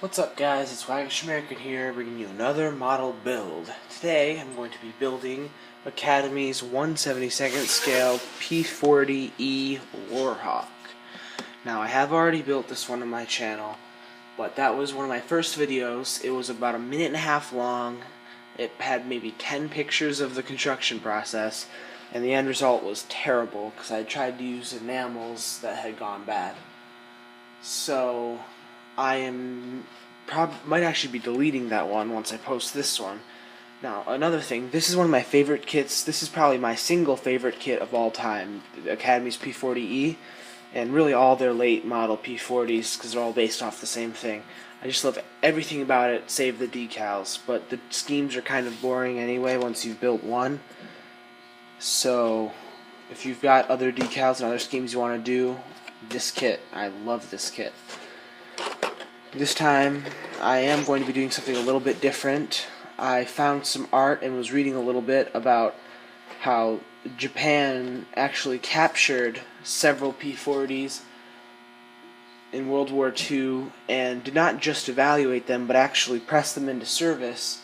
What's up guys, it's TheWaggishAmerican here, bringing you another model build. Today I'm going to be building Academy's 1/72nd scale P-40E Warhawk. Now I have already built this one on my channel, but that was one of my first videos. It was about a minute and a half long. It had maybe 10 pictures of the construction process, and the end result was terrible because I tried to use enamels that had gone bad. So I might actually be deleting that one once I post this one. Now, another thing, this is one of my favorite kits. This is probably my single favorite kit of all time, Academy's P-40E, and really all their late model P-40s, because they're all based off the same thing. I just love everything about it, save the decals, but the schemes are kind of boring anyway once you've built one. So, if you've got other decals and other schemes you want to do, this kit, I love this kit. This time, I am going to be doing something a little bit different. I found some art and was reading a little bit about how Japan actually captured several P-40s in World War II and did not just evaluate them, but actually press them into service.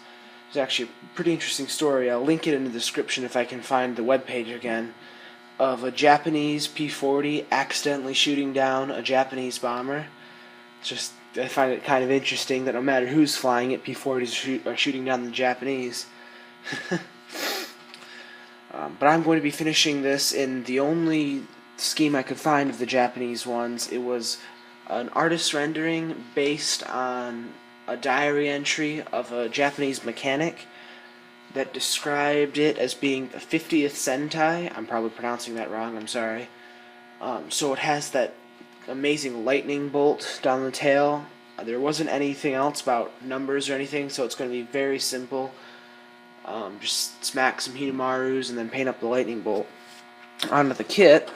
It's actually a pretty interesting story. I'll link it in the description if I can find the webpage again, of a Japanese P-40 accidentally shooting down a Japanese bomber. I find it kind of interesting that no matter who's flying it, P-40s are shooting down the Japanese. But I'm going to be finishing this in the only scheme I could find of the Japanese ones. It was an artist's rendering based on a diary entry of a Japanese mechanic that described it as being the 50th Sentai. I'm probably pronouncing that wrong, I'm sorry. So it has that amazing lightning bolt down the tail. There wasn't anything else about numbers or anything, so it's going to be very simple. Just smack some Hinomarus and then paint up the lightning bolt. Onto the kit.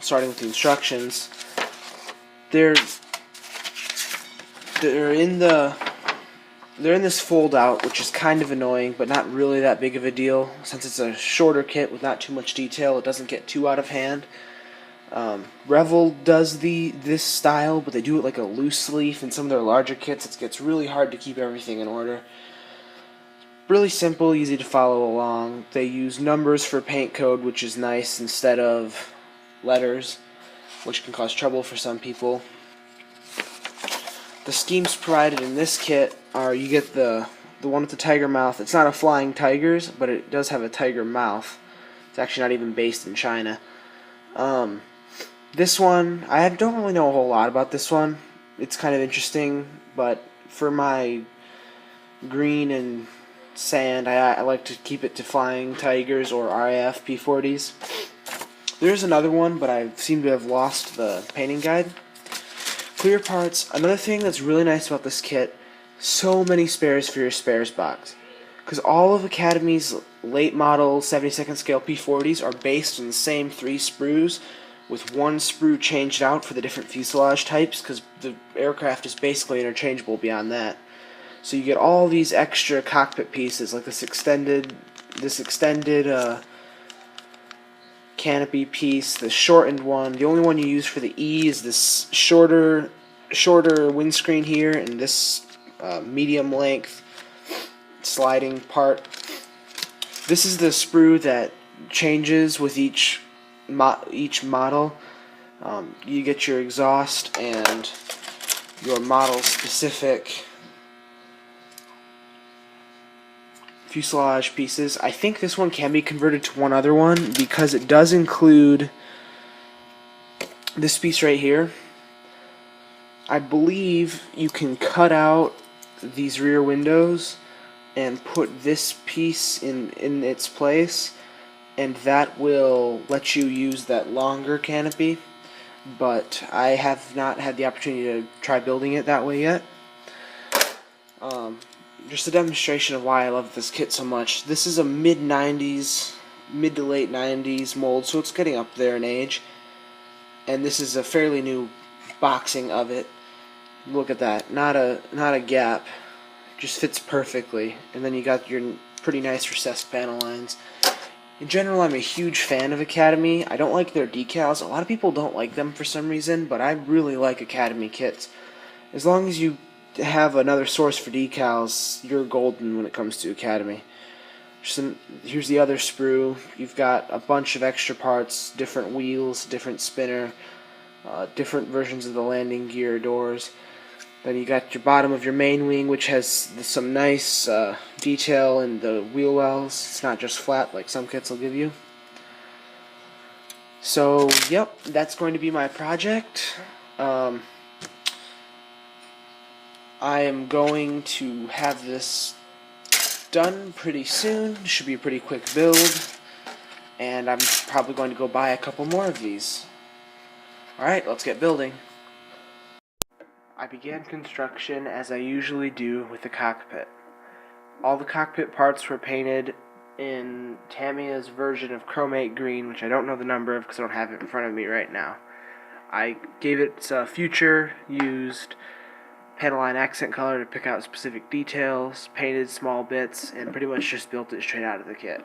Starting with the instructions. They're in this fold out, which is kind of annoying, but not really that big of a deal. Since it's a shorter kit with not too much detail, it doesn't get too out of hand. Revel does this style, but they do it like a loose leaf. In some of their larger kits, it gets really hard to keep everything in order. Really simple, easy to follow along. They use numbers for paint code, which is nice, instead of letters, which can cause trouble for some people. The schemes provided in this kit are, you get the one with the tiger mouth. It's not a flying tigers, but it does have a tiger mouth. It's actually not even based in China. This one, I don't really know a whole lot about this one. It's kind of interesting, but for my green and sand, I like to keep it to flying tigers or RAF P-40s. There's another one, but I seem to have lost the painting guide. Clear parts. Another thing that's really nice about this kit, so many spares for your spares box. Because all of Academy's late model 72nd scale P-40s are based on the same 3 sprues, with 1 sprue changed out for the different fuselage types, because the aircraft is basically interchangeable beyond that. So you get all these extra cockpit pieces, like this extended canopy piece, the shortened one. The only one you use for the E is this shorter windscreen here, and this medium length sliding part. This is the sprue that changes with each model. You get your exhaust and your model specific fuselage pieces. I think this one can be converted to one other one because it does include this piece right here. I believe you can cut out these rear windows and put this piece in its place, and that will let you use that longer canopy, but I have not had the opportunity to try building it that way yet. Just a demonstration of why I love this kit so much. This is a mid to late 90s mold, so it's getting up there in age, and this is a fairly new boxing of it. Look at that, not a gap, just fits perfectly, and then you got your pretty nice recessed panel lines. In general, I'm a huge fan of Academy. I don't like their decals. A lot of people don't like them for some reason, but I really like Academy kits. As long as you have another source for decals, you're golden when it comes to Academy. Here's the other sprue. You've got a bunch of extra parts, different wheels, different spinner, different versions of the landing gear doors. Then you got your bottom of your main wing, which has some nice detail in the wheel wells. It's not just flat like some kits will give you. So, yep, that's going to be my project. I am going to have this done pretty soon. It should be a pretty quick build. And I'm probably going to go buy a couple more of these. Alright, let's get building. I began construction as I usually do with the cockpit. All the cockpit parts were painted in Tamiya's version of chromate green, which I don't know the number of because I don't have it in front of me right now. I gave it future, used panel line accent color to pick out specific details, painted small bits, and pretty much just built it straight out of the kit.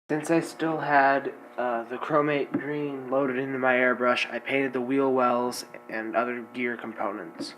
Since I still had the chromate green loaded into my airbrush, I painted the wheel wells and other gear components.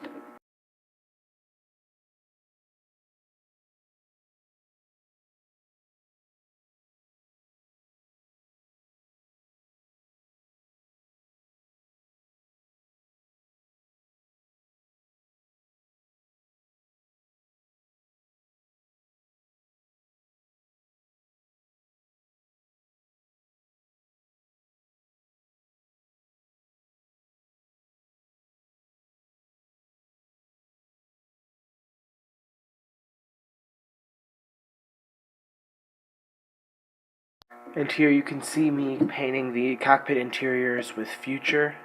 And here you can see me painting the cockpit interiors with future.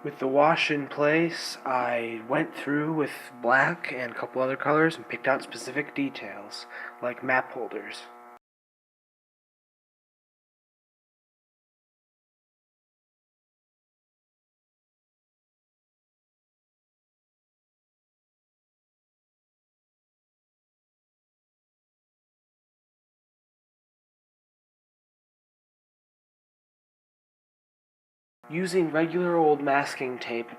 With the wash in place, I went through with black and a couple other colors and picked out specific details, like map holders. Using regular old masking tape,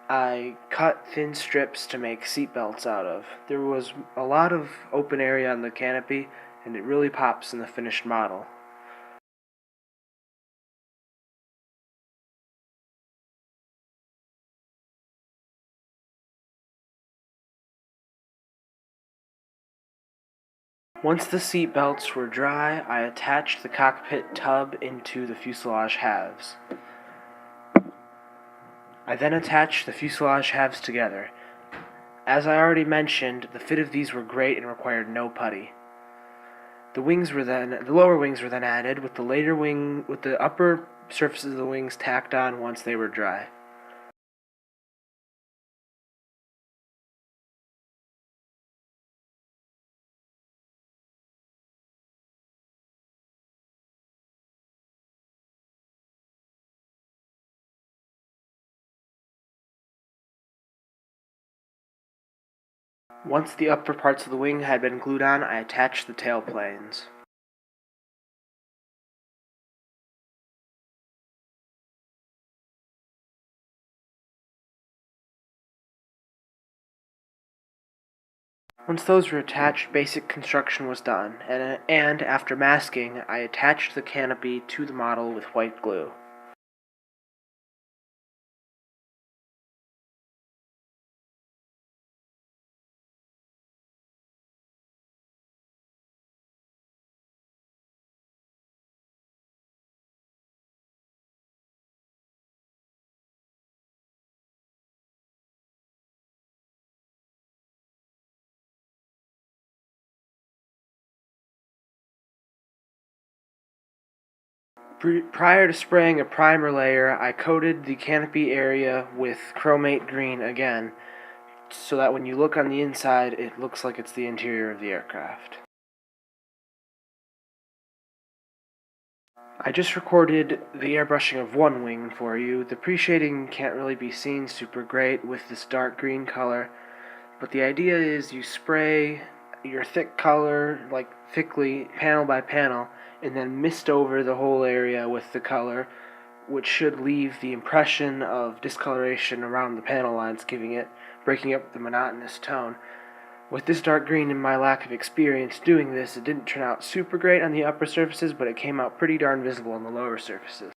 I cut thin strips to make seatbelts out of. There was a lot of open area on the canopy, and it really pops in the finished model. Once the seat belts were dry, I attached the cockpit tub into the fuselage halves. I then attached the fuselage halves together. As I already mentioned, the fit of these were great and required no putty. The lower wings were then added, with the upper surfaces of the wings tacked on once they were dry. Once the upper parts of the wing had been glued on, I attached the tail planes. Once those were attached, basic construction was done, and after masking, I attached the canopy to the model with white glue. Prior to spraying a primer layer, I coated the canopy area with chromate green again, so that when you look on the inside, it looks like it's the interior of the aircraft. I just recorded the airbrushing of one wing for you. The pre-shading can't really be seen super great with this dark green color, but the idea is you spray your thick color, like thickly, panel by panel, and then mist over the whole area with the color, which should leave the impression of discoloration around the panel lines, breaking up the monotonous tone. With this dark green and my lack of experience doing this, it didn't turn out super great on the upper surfaces, but it came out pretty darn visible on the lower surfaces.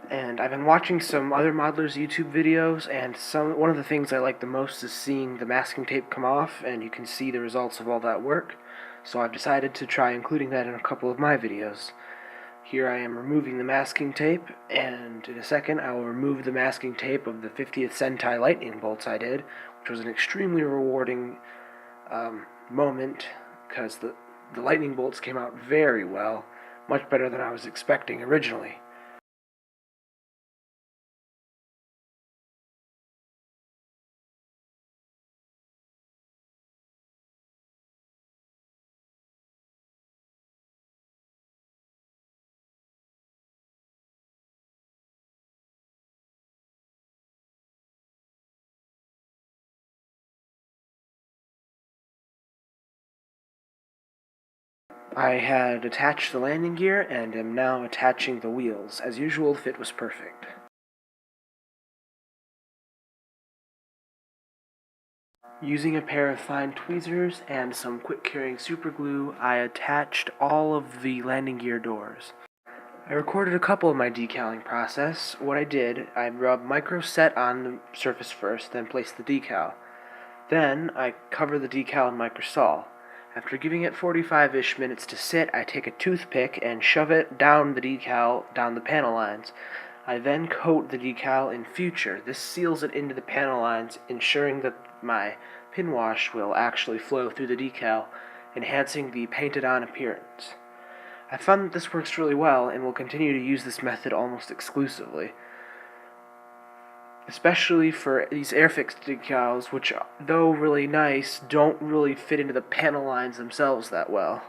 And I've been watching some other modelers' YouTube videos, and one of the things I like the most is seeing the masking tape come off, and you can see the results of all that work. So I've decided to try including that in a couple of my videos. Here I am removing the masking tape, and in a second I will remove the masking tape of the 50th Sentai lightning bolts I did, which was an extremely rewarding moment, because the lightning bolts came out very well, much better than I was expecting originally. I had attached the landing gear and am now attaching the wheels. As usual, the fit was perfect. Using a pair of fine tweezers and some quick-curing superglue, I attached all of the landing gear doors. I recorded a couple of my decaling process. What I did, I rubbed micro set on the surface first, then placed the decal. Then I cover the decal in microsol. After giving it 45-ish minutes to sit, I take a toothpick and shove it down the decal, down the panel lines. I then coat the decal in future. This seals it into the panel lines, ensuring that my pin wash will actually flow through the decal, enhancing the painted-on appearance. I found that this works really well and will continue to use this method almost exclusively. especially for these Airfix decals, which, though really nice, don't really fit into the panel lines themselves that well.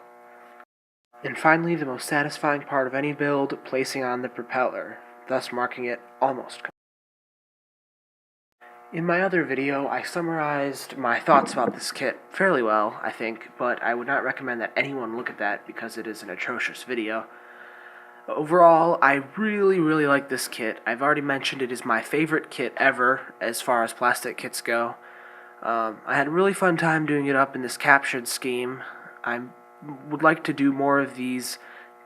And finally, the most satisfying part of any build, placing on the propeller, thus marking it almost complete. In my other video, I summarized my thoughts about this kit fairly well, I think, but I would not recommend that anyone look at that because it is an atrocious video. Overall, I really like this kit. I've already mentioned it is my favorite kit ever as far as plastic kits go. I had a really fun time doing it up in this captured scheme. I would like to do more of these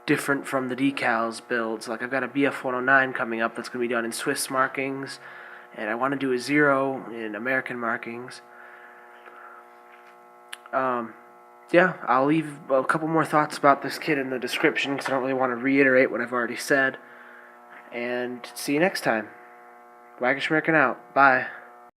different from the decals builds. Like I've got a BF-109 coming up that's going to be done in Swiss markings, and I want to do a 0 in American markings. Yeah, I'll leave a couple more thoughts about this kit in the description because I don't really want to reiterate what I've already said. And see you next time. Waggish American out. Bye.